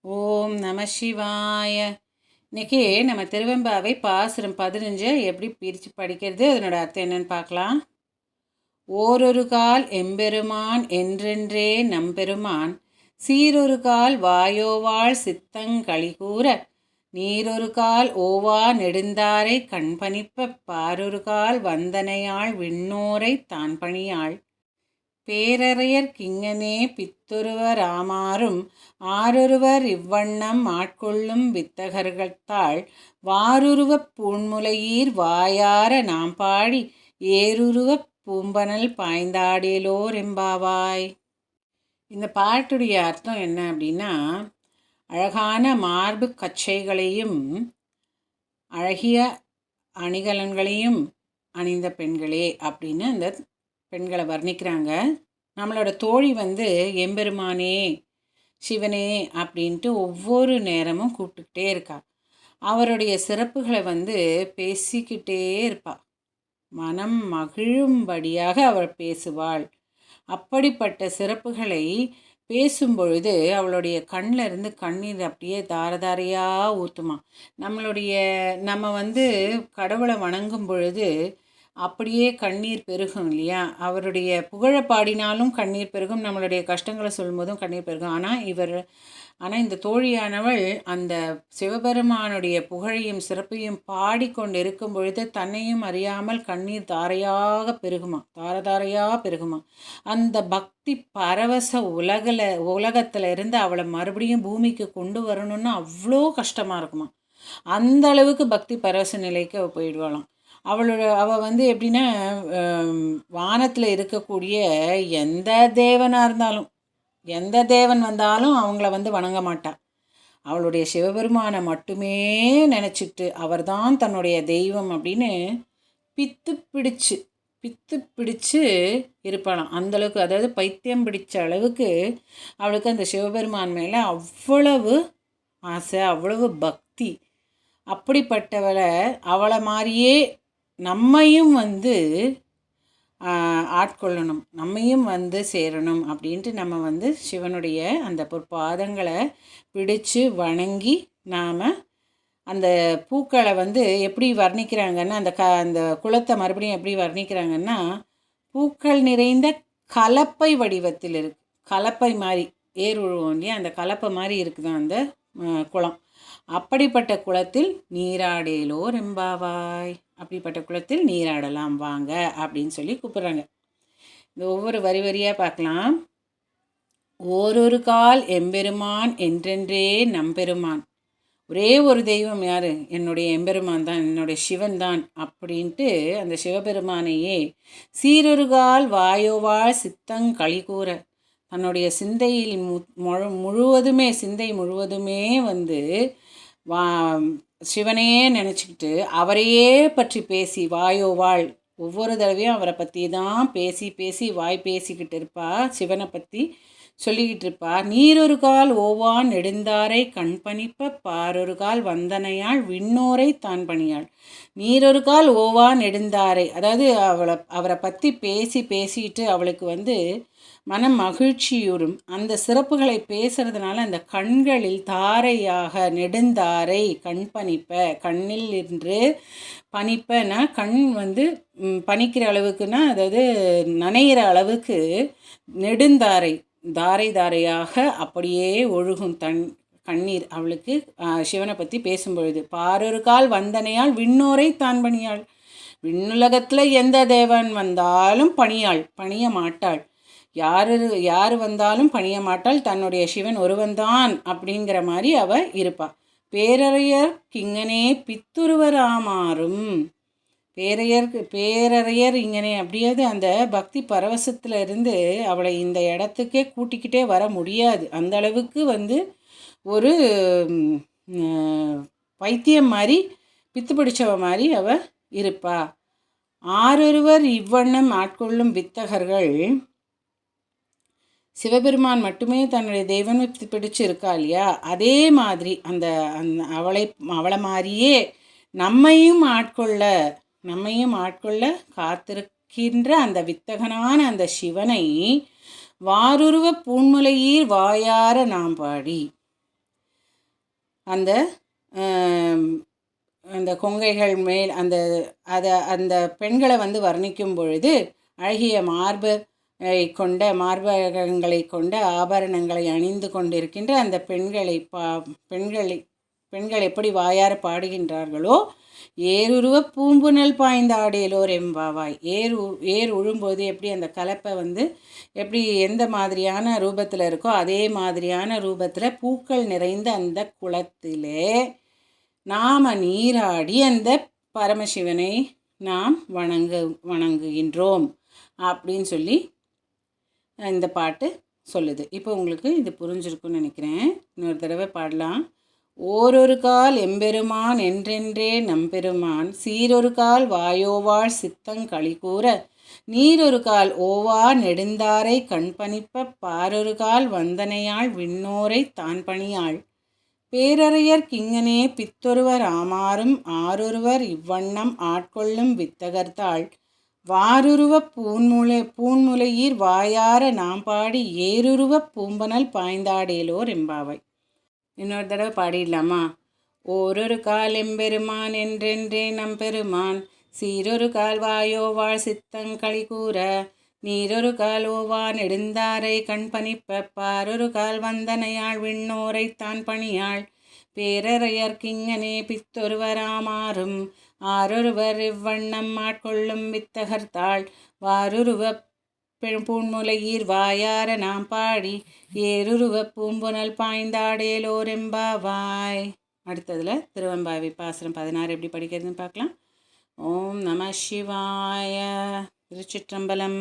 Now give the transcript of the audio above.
ஓம் நம சிவாய. இன்னைக்கு நம்ம திருவெம்பாவை பாசுரம் 15 எப்படி பிரித்து படிக்கிறது, அதனோட அர்த்தம் என்னன்னு பார்க்கலாம். ஓரொரு கால் எம்பெருமான் என்றென்றே நம்பெருமான் சீரொரு கால் வாயோவாள் சித்தங்களி கூற நீரொரு கால் ஓவா நெடுந்தாரை கண்பணிப்ப பாரொரு கால் வந்தனையாள் விண்ணோரை தான் பணியாள் பேரறையர் கிங்கனே பித்தொருவர் ஆமாறும் ஆரொருவர் இவ்வண்ணம் ஆட்கொள்ளும் வித்தகர்கள்தாள் வாருருவப் பூண்முலையீர் வாயார நாம் பாடி ஏருருவப் பூம்பனல் பாய்ந்தாடேலோர் எம்பாவாய். இந்த பாட்டுடைய அர்த்தம் என்ன அப்படின்னா, அழகான மார்பு கச்சைகளையும் அழகிய அணிகலன்களையும் அணிந்த பெண்களே அப்படின்னு அந்த பெண்களை வர்ணிக்கிறாங்க. நம்மளோட தோழி எம்பெருமானே சிவனே அப்படின்ட்டு ஒவ்வொரு நேரமும் கூப்பிட்டுக்கிட்டே இருக்கா. அவருடைய சிறப்புகளை பேசிக்கிட்டே இருப்பா. மனம் மகிழும்படியாக அவள் பேசுவாள். அப்படிப்பட்ட சிறப்புகளை பேசும்பொழுது அவளுடைய கண்ணில் இருந்து கண்ணீர் அப்படியே தாரதாரையாக ஊற்றுமா. நம்ம கடவுளை வணங்கும் பொழுது அப்படியே கண்ணீர் பெருகும் இல்லையா. அவருடைய புகழ பாடினாலும் கண்ணீர் பெருகும், நம்மளுடைய கஷ்டங்களை சொல்லும்போதும் கண்ணீர் பெருகும். ஆனால் இந்த தோழியானவள் அந்த சிவபெருமானுடைய புகழையும் சிறப்பையும் பாடிக்கொண்டு இருக்கும் பொழுது தன்னையும் அறியாமல் கண்ணீர் தாரையாக பெருகுமா. அந்த பக்தி பரவச உலகத்தில் இருந்து அவளை மறுபடியும் பூமிக்கு கொண்டு வரணும்னு அவ்வளோ கஷ்டமாக இருக்குமா. அந்த அளவுக்கு பக்தி பரவச நிலைக்கு அவள் போயிடுவாளாம். அவள் எப்படின்னா, வானத்தில் இருக்கக்கூடிய எந்த தேவனாக இருந்தாலும், எந்த தேவன் வந்தாலும் அவங்கள வணங்க மாட்டாள். அவளுடைய சிவபெருமானை மட்டுமே நினச்சிக்கிட்டு அவர்தான் தன்னுடைய தெய்வம் அப்படின்னு பித்து பிடிச்சு இருப்பாளாம். அந்தளவுக்கு, அதாவது பைத்தியம் பிடிச்ச அளவுக்கு அவளுக்கு அந்த சிவபெருமான் மேலே அவ்வளவு ஆசை, அவ்வளவு பக்தி. அப்படிப்பட்டவளை அவளை மாதிரியே நம்மையும் ஆட்கொள்ளணும், நம்மையும் சேரணும் அப்படின்ட்டு நம்ம சிவனுடைய அந்த பொற்பாதங்களை பிடிச்சு வணங்கி நாம் அந்த பூக்களை எப்படி வர்ணிக்கிறாங்கன்னா, அந்த குளத்தை மறுபடியும் எப்படி வர்ணிக்கிறாங்கன்னா, பூக்கள் நிறைந்த கலப்பை வடிவத்தில் இருக்கு. கலப்பை மாதிரி ஏர் உழுவோம் இல்லையா, அந்த கலப்பை மாதிரி இருக்குதான் அந்த குளம். அப்படிப்பட்ட குளத்தில் நீராடேலோர் எம்பாவாய். அப்படிப்பட்ட குளத்தில் நீராடலாம் வாங்க அப்படின்னு சொல்லி கூப்பிட்றாங்க. இந்த ஒவ்வொரு வரியாக பார்க்கலாம். ஓரொரு கால் எம்பெருமான் என்றென்றே நம்பெருமான். ஒரே ஒரு தெய்வம் யார்? என்னுடைய எம்பெருமான் தான், என்னுடைய சிவன் தான் அப்படின்ட்டு அந்த சிவபெருமானையே சீரொரு கால் வாயோவாள் சித்தங்களி கூற தன்னுடைய சிந்தையில் முழுவதுமே சிந்தை முழுவதுமே சிவனையே நினச்சிக்கிட்டு அவரையே பற்றி பேசி வாயோவாள் ஒவ்வொரு தடவையும் அவரை பற்றி தான் பேசி வாய் பேசிக்கிட்டு இருப்பா. சிவனை பற்றி சொல்லிக்கிட்டு இருப்பா. நீரொரு கால் ஓவான் நெடுந்தாரை கண்பணிப்ப பாரொரு கால் வந்தனையாள் விண்ணோரை தான் பணியாள். நீரொரு கால் ஓவா நெடுந்தாரை, அதாவது அவரை பற்றி பேசிட்டு அவளுக்கு மனம் மகிழ்ச்சியுறும். அந்த சிறப்புகளை பேசுறதுனால அந்த கண்களில் தாரையாக நெடுந்தாரை கண்பணிப்ப, கண்ணில் இருந்து பணிப்பனா கண் பணிக்கிற அளவுக்குன்னா, அதாவது நனைகிற அளவுக்கு நெடுந்தாரை தாரையாக அப்படியே ஒழுகும் கண்ணீர் அவளுக்கு சிவனை பற்றி பேசும்பொழுது. பாரொரு கால் வந்தனையாள் விண்ணோரை தான் பணியாள். விண்ணுலகத்தில் எந்த தேவன் வந்தாலும் பணிய மாட்டாள். யார் வந்தாலும் பணிய மாட்டாள். தன்னுடைய சிவன் ஒருவன்தான் அப்படிங்கிற மாதிரி அவள் இருப்பாள். பேரறையர் கிங்கனே பித்துருவர் ஆமாறும். பேரறையர் இங்கனே அப்படியாது அந்த பக்தி பரவசத்தில் இருந்து அவளை இந்த இடத்துக்கே கூட்டிக்கிட்டே வர முடியாது. அந்த அளவுக்கு ஒரு பைத்தியம் மாதிரி, பித்து பிடிச்சவ மாதிரி அவள் இருப்பா. ஆரொருவர் இவ்வண்ணம் ஆட்கொள்ளும் வித்தகர்கள், சிவபெருமான் மட்டுமே தன்னுடைய தெய்வனை பிடிச்சு இருக்கா இல்லையா, அதே மாதிரி அவளை மாதிரியே நம்மையும் ஆட்கொள்ள காத்திருக்கின்ற அந்த வித்தகனான அந்த சிவனை வாருருவ பூண்முலையீர் வாயார நாம் பாடி அந்த அந்த கொங்கைகள் மேல் அந்த பெண்களை வந்து வர்ணிக்கும் பொழுது அழகிய மார்பகங்களை கொண்ட ஆபரணங்களை அணிந்து கொண்டிருக்கின்ற அந்த பெண்கள் எப்படி வாயார பாடுகின்றார்களோ, ஏருருவ பூம்புனல் பாய்ந்தாடேலோர் எம்பாவாய். ஏர் உழும்போது எப்படி அந்த கலப்பை வந்து எப்படி எந்த மாதிரியான ரூபத்தில் இருக்கோ அதே மாதிரியான ரூபத்தில் பூக்கள் நிறைந்த அந்த குளத்திலே நாம் நீராடி அந்த பரமசிவனை நாம் வணங்குகின்றோம் அப்படின்னு சொல்லி இந்த பாட்டு சொல்லுது. இப்போ உங்களுக்கு இது புரிஞ்சிருக்குன்னு நினைக்கிறேன். இன்னொரு தடவை பாடலாம். ஓரொரு கால் எம்பெருமான் என்றென்றே நம்பெருமான் சீரொரு கால் வாயோவாள் சித்தங்களி கூற நீரொரு கால் ஓவா நெடுந்தாரை கண்பணிப்ப பாரொரு கால் வந்தனையாள் விண்ணோரை தான் பணியாள் பேரறையர் கிங்கனே பித்தொருவர் ஆமாறும் ஆரொருவர் இவ்வண்ணம் ஆட்கொள்ளும் வித்தகர்த்தாள் வாருருவ பூன்முலையீர் வாயார நாம் பாடி ஏருருவ பூம்பனல் பாய்ந்தாடேலோர் எம்பாவை. இன்னொரு தடவை பாடிடலாமா? ஓரொரு கால் எம்பெருமான் என்றென்றே நம்பெருமான் சீரொரு கால் வாயோவாள் சித்தங்களி கூற நீரொரு கால் ஓவா நெடுந்தாரை கண்பணிப்ப பாரொரு கால் வந்தனையாள் விண்ணோரை தான் பணியாள் பேரறையர் கிங்கனே பித்தொருவராமாறும் ஆரொருவர் இவ்வண்ணம் ஆட்கொள்ளும் வித்தகர்த்தாள் வாருருவ பூன்முலையீர் வாயார நாம் பாடி ஏருருவ பூம்புனல் பாய்ந்தாடேலோர் எம்பாவாய். அடுத்ததில் திருவெம்பாவை பாசுரம் 16 எப்படி படிக்கிறதுன்னு பார்க்கலாம். ஓம் நம சிவாய. திருச்சிற்றம்பலம்.